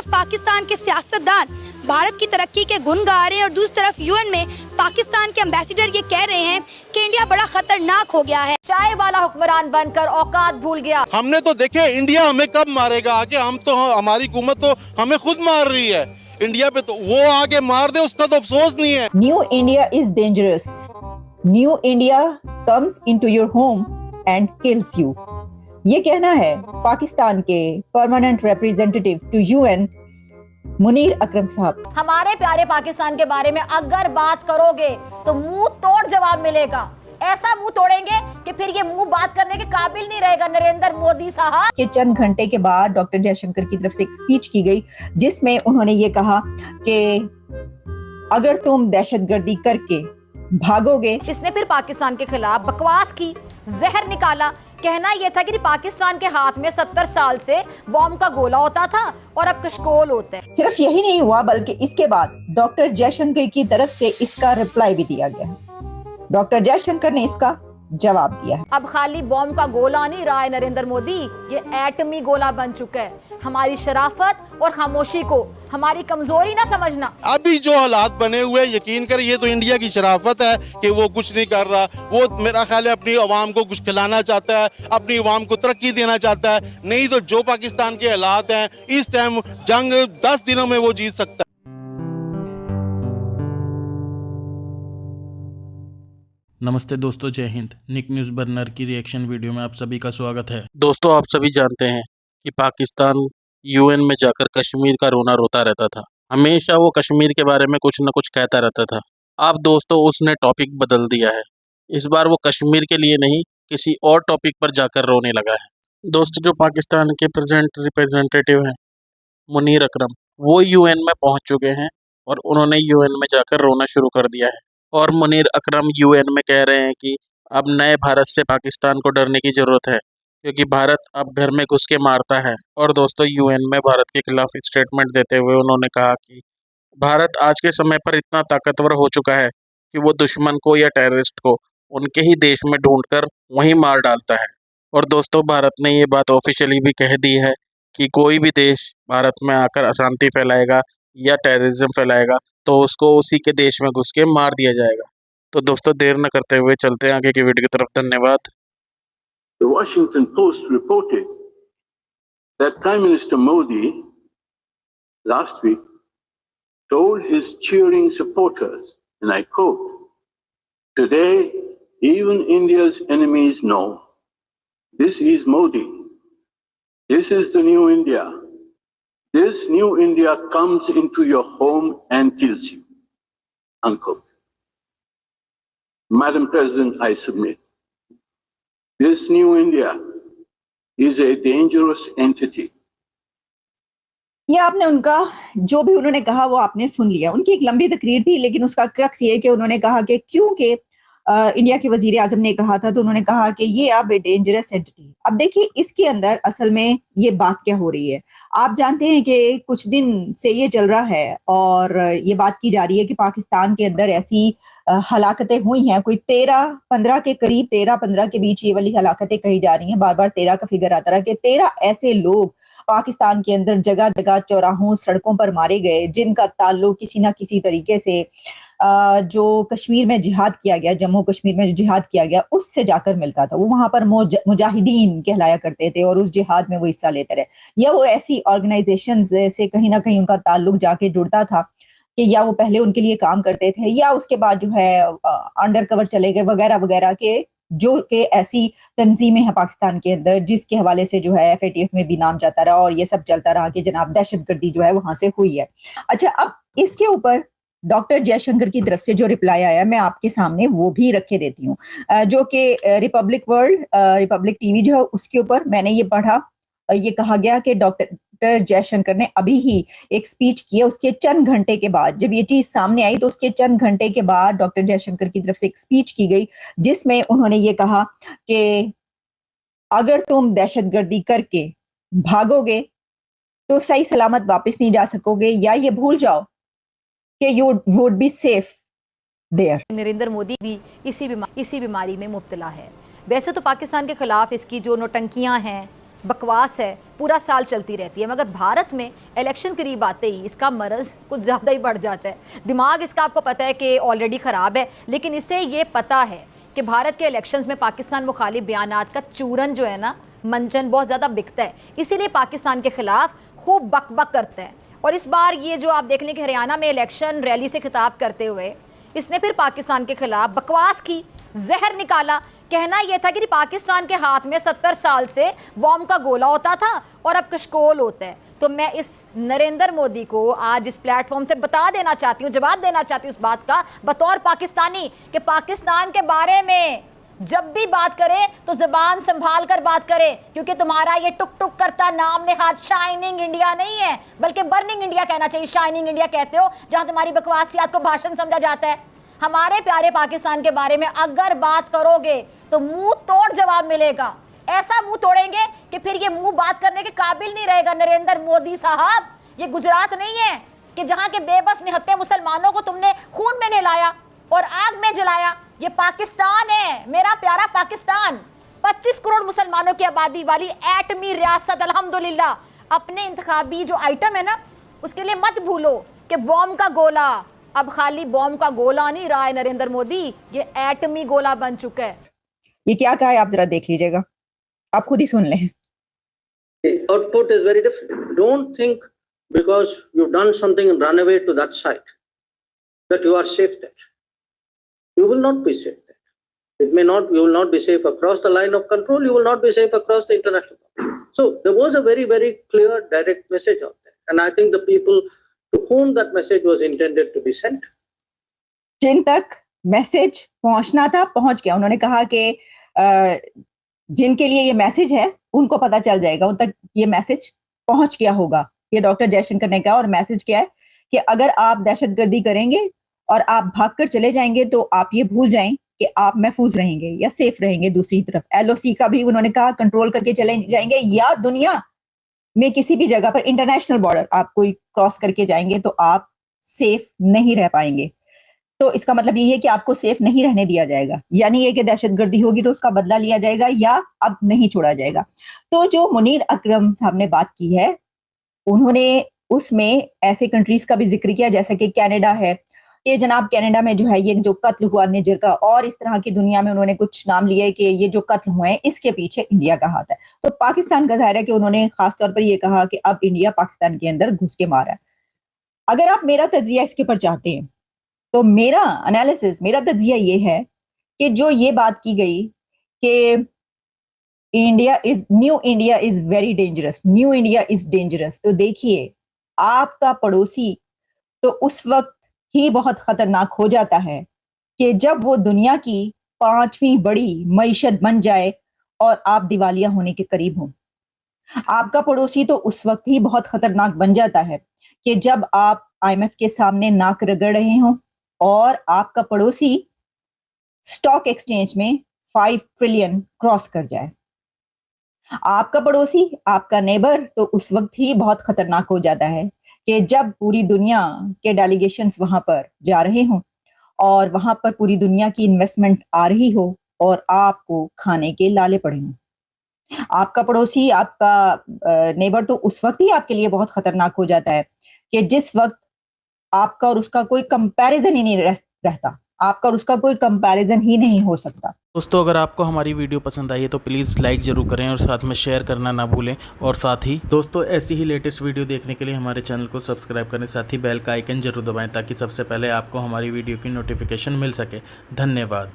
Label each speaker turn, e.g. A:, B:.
A: तरफ पाकिस्तान के सियासतदान भारत की तरक्की के गुण गा रहे हैं और दूसरी तरफ यूएन में पाकिस्तान के एम्बेसडर ये कह रहे हैं कि इंडिया बड़ा खतरनाक हो गया है।
B: चाय वाला हुक्मरान बनकर औकात भूल गया।
C: हमने तो देखे इंडिया हमें कब मारेगा आगे, हम तो हमारी हुकूमत तो हमें खुद मार रही है। इंडिया पे तो वो आगे मार दे उसका तो अफसोस नहीं है।
D: New India is dangerous. New India comes into your home and kills you. ये कहना है पाकिस्तान के permanent representative to UN Munir Akram साहब।
B: हमारे प्यारे पाकिस्तान के बारे में अगर बात करोगे तो मुंह तोड़ जवाब मिलेगा। ऐसा मुंह तोड़ेंगे कि फिर ये मुंह बात करने के काबिल नहीं रहेगा नरेंद्र मोदी साहब।
D: के चंद घंटे के बाद डॉक्टर जयशंकर की तरफ से एक स्पीच की गई जिसमें उन्होंने ये कहा कि अगर तुम दहशतगर्दी करके भागोगे।
B: इसने फिर पाकिस्तान के खिलाफ बकवास की, जहर निकाला। कहना यह था कि पाकिस्तान के हाथ में 70 साल से बॉम्ब का गोला होता था और अब कशकोल होता है।
D: सिर्फ यही नहीं हुआ बल्कि इसके बाद डॉक्टर जयशंकर की तरफ से इसका रिप्लाई भी दिया गया। डॉक्टर जयशंकर ने इसका जवाब दिया है।
B: अब खाली बॉम्ब का गोला नहीं रहा है नरेंद्र मोदी, ये एटमी गोला बन चुका है। हमारी शराफत और खामोशी को हमारी कमजोरी ना समझना।
C: अभी जो हालात बने हुए यकीन कर ये तो इंडिया की शराफत है कि वो कुछ नहीं कर रहा। वो मेरा ख्याल है अपनी अवाम को कुछ खिलाना चाहता है, अपनी अवाम को तरक्की देना चाहता है। नहीं तो जो पाकिस्तान के हालात हैं इस टाइम जंग 10 दिनों में वो जीत सकता है।
E: नमस्ते दोस्तों, जय हिंद। निक न्यूज़ बर्नर की रिएक्शन वीडियो में आप सभी का स्वागत है।
F: दोस्तों, आप सभी जानते हैं कि पाकिस्तान यूएन में जाकर कश्मीर का रोना रोता रहता था। हमेशा वो कश्मीर के बारे में कुछ न कुछ कहता रहता था। अब दोस्तों उसने टॉपिक बदल दिया है। इस बार वो कश्मीर के लिए नहीं किसी और टॉपिक पर जाकर रोने लगा है। दोस्तों, जो पाकिस्तान के प्रेजेंट रिप्रेजेंटेटिव हैं मुनीर अकरम, वो यूएन में पहुँच चुके हैं और उन्होंने यूएन में जाकर रोना शुरू कर दिया है। और मुनीर अकरम यूएन में कह रहे हैं कि अब नए भारत से पाकिस्तान को डरने की ज़रूरत है क्योंकि भारत अब घर में घुस के मारता है। और दोस्तों, यूएन में भारत के खिलाफ स्टेटमेंट देते हुए उन्होंने कहा कि भारत आज के समय पर इतना ताकतवर हो चुका है कि वो दुश्मन को या टेररिस्ट को उनके ही देश में ढूंढकर वहीं मार डालता है। और दोस्तों, भारत ने ये बात ऑफिशियली भी कह दी है कि कोई भी देश भारत में आकर अशांति फैलाएगा या टेररिज्म फैलाएगा तो उसको उसी के देश में घुस के मार दिया जाएगा। तो दोस्तों, देर न करते हुए चलते हैं आगे की वीडियो की तरफ। धन्यवाद।
G: The Washington Post reported that Prime Minister Modi last week told his cheering supporters, and I quote, "Today, even India's enemies know this is Modi. This is the new India. This new India comes into your home and kills you." Unquote. Madam President, I submit, this new India is a dangerous entity.
D: ये आपने उनका जो भी उन्होंने कहा वो आपने सुन लिया। उनकी एक लंबी तकरीर थी लेकिन उसका क्रक्स ये कि उन्होंने कहा कि क्योंकि इंडिया के वजीर आजम ने कहा था तो उन्होंने कहा कि ये अब डेंजरस एंटिटी। अब देखिए इसके अंदर असल में ये बात क्या हो रही है। आप जानते हैं कि कुछ दिन से ये चल रहा है और ये बात की जा रही है कि पाकिस्तान के अंदर ऐसी हलाकतें हुई हैं, कोई 13-15 के करीब, 13-15 के बीच ये वाली हलाकतें कही जा रही हैं। बार बार 13 का फिगर आता रहा कि 13 ऐसे लोग पाकिस्तान के अंदर जगह जगह चौराहों सड़कों पर मारे गए जिनका ताल्लुक किसी ना किसी तरीके से जो कश्मीर में जिहाद किया गया, जम्मू कश्मीर में जो जिहाद किया गया उससे जाकर मिलता था। वो वहां पर मुजाहिदीन कहलाया करते थे और उस जिहाद में वो हिस्सा लेते रहे, या वो ऐसी ऑर्गेनाइजेशन से कहीं ना कहीं उनका ताल्लुक जाके जुड़ता था कि या वो पहले उनके लिए काम करते थे या उसके बाद जो है अंडर कवर चले गए वगैरह वगैरह के, जो कि ऐसी तंजीमें हैं पाकिस्तान के अंदर जिसके हवाले से जो है FATF में भी नाम जाता रहा और ये सब चलता रहा कि जनाब दहशतगर्दी जो है वहां से हुई है। अच्छा, अब इसके ऊपर डॉक्टर जयशंकर की तरफ से जो रिप्लाई आया मैं आपके सामने वो भी रखे देती हूँ, जो कि रिपब्लिक टीवी जो है उसके ऊपर मैंने ये पढ़ा। ये कहा गया कि डॉक्टर जयशंकर ने अभी ही एक स्पीच की है। उसके चंद घंटे के बाद जब ये चीज सामने आई तो उसके चंद घंटे के बाद डॉक्टर जयशंकर की तरफ से एक स्पीच की गई जिसमें उन्होंने ये कहा कि अगर तुम दहशतगर्दी करके भागोगे तो सही सलामत वापस नहीं जा सकोगे, या ये भूल जाओ कि you would be safe there.
B: Narendra Modi भी इसी बीमारी में मुब्तला है। वैसे तो पाकिस्तान के खिलाफ इसकी जो नौटंकियां हैं, बकवास है पूरा साल चलती रहती है, मगर भारत में इलेक्शन करीब आते ही इसका मरज़ कुछ ज़्यादा ही बढ़ जाता है। दिमाग इसका आपको पता है कि ऑलरेडी ख़राब है, लेकिन इसे ये पता है कि भारत के इलेक्शंस में पाकिस्तान मुखालिफ बयानात का चूरन जो है ना, मंचन बहुत ज़्यादा बिकता है, इसीलिए पाकिस्तान के ख़िलाफ़ खूब बक करता है। और इस बार ये जो आप देख लें कि हरियाणा में इलेक्शन रैली से खिताब करते हुए इसने फिर पाकिस्तान के खिलाफ बकवास की, जहर निकाला। कहना यह था कि पाकिस्तान के हाथ में 70 साल से बॉम्ब का गोला होता था और अब कशकोल होता है। तो मैं इस नरेंद्र मोदी को आज इस प्लेटफॉर्म से बता देना चाहती हूँ, जवाब देना चाहती हूँ इस बात का बतौर पाकिस्तानी, कि पाकिस्तान के बारे में जब भी बात करे तो ज़बान संभाल कर बात करे, क्योंकि तुम्हारा ये टुक टुक करता नाम नेहाद शाइनिंग इंडिया नहीं है, बल्कि बर्निंग इंडिया कहना चाहिए। शाइनिंग इंडिया कहते हो जहां तुम्हारी बकवासियात को भाषण समझा जाता है। हमारे प्यारे पाकिस्तान के बारे में अगर बात करोगे तो मुंह तोड़ जवाब मिलेगा। ऐसा मुंह तोड़ेंगे कि फिर ये मुंह बात करने के काबिल नहीं रहेगा। नरेंद्र मोदी साहब, ये गुजरात नहीं है कि जहां के बेबस निहत्थे मुसलमानों को तुमने खून में नहलाया और आग में जलाया। ये पाकिस्तान है, मेरा प्यारा पाकिस्तान, 25 करोड़ मुसलमानों की आबादी वाली एटमी रियासत। अल्हम्दुलिल्लाह अपने इंतखाबी जो आइटम है ना, उसके लिए मत भूलो कि बॉम्ब का गोला अब खाली बॉम्ब का गोला नहीं रहा है नरेंद्र मोदी, ये एटमी गोला बन चुका है।
D: ये क्या कहा है आप जरा देख लीजिएगा, आप खुद ही सुन लें।
H: Output is very different. Don't think because you've done something and run away to that side that you are safe there. You will not be safe there. It may not. You will not be safe across the line of control. You will not be safe across the international boundary. So there was a very, very clear, direct message out there, and I think the people to whom that message was intended to be sent,
D: जिन तक message पहुंचना था पहुंच गया। उन्होंने कहा कि जिनके लिए ये मैसेज है उनको पता चल जाएगा, उन तक ये मैसेज पहुंच गया होगा। ये डॉक्टर जयशंकर ने कहा। और मैसेज क्या है कि अगर आप दहशतगर्दी करेंगे और आप भागकर चले जाएंगे तो आप ये भूल जाएं कि आप महफूज रहेंगे या सेफ रहेंगे। दूसरी तरफ LOC का भी उन्होंने कहा कंट्रोल करके चले जाएंगे, या दुनिया में किसी भी जगह पर इंटरनेशनल बॉर्डर आप कोई क्रॉस करके जाएंगे तो आप सेफ नहीं रह पाएंगे। तो इसका मतलब ये है कि आपको सेफ नहीं रहने दिया जाएगा, यानी ये कि दहशतगर्दी होगी तो उसका बदला लिया जाएगा या अब नहीं छोड़ा जाएगा। तो जो मुनीर अकरम साहब ने बात की है, उन्होंने उसमें ऐसे कंट्रीज का भी जिक्र किया जैसा कि कनाडा है। ये जनाब कनाडा में जो है ये जो कत्ल हुआ निजर का, और इस तरह की दुनिया में उन्होंने कुछ नाम लिए कि ये जो कत्ल हुए हैं इसके पीछे इंडिया का हाथ है। तो पाकिस्तान का जाहिर है कि उन्होंने खासतौर पर ये कहा कि अब इंडिया पाकिस्तान के अंदर घुस के मारा है। अगर आप मेरा तजिया इसके ऊपर चाहते हैं तो मेरा एनालिसिस, मेरा तजिया ये है कि जो ये बात की गई कि new India is very dangerous, new India is dangerous, तो देखिए आपका पड़ोसी तो उस वक्त ही बहुत खतरनाक हो जाता है कि जब वो दुनिया की 5वीं बड़ी मईशत बन जाए और आप दिवालिया होने के करीब हो। आपका पड़ोसी तो उस वक्त ही बहुत खतरनाक बन जाता है कि जब आप IMF के सामने नाक रगड़ रहे हो और आपका पड़ोसी स्टॉक एक्सचेंज में 5 ट्रिलियन क्रॉस कर जाए। आपका पड़ोसी, आपका नेबर तो उस वक्त ही बहुत खतरनाक हो जाता है कि जब पूरी दुनिया के डेलीगेशंस वहां पर जा रहे हों और वहां पर पूरी दुनिया की इन्वेस्टमेंट आ रही हो और आपको खाने के लाले पड़े हों। आपका पड़ोसी, आपका नेबर तो उस वक्त ही आपके लिए बहुत खतरनाक हो जाता है कि जिस वक्त आपका और उसका कोई कंपैरिजन ही नहीं रहता, आपका और उसका कोई कंपैरिजन ही नहीं हो सकता।
E: दोस्तों अगर आपको हमारी वीडियो पसंद आई है तो प्लीज़ लाइक ज़रूर करें और साथ में शेयर करना ना भूलें। और साथ ही दोस्तों ऐसी ही लेटेस्ट वीडियो देखने के लिए हमारे चैनल को सब्सक्राइब करें, साथ ही बेल का आइकन जरूर दबाएं ताकि सबसे पहले आपको हमारी वीडियो की नोटिफिकेशन मिल सके। धन्यवाद।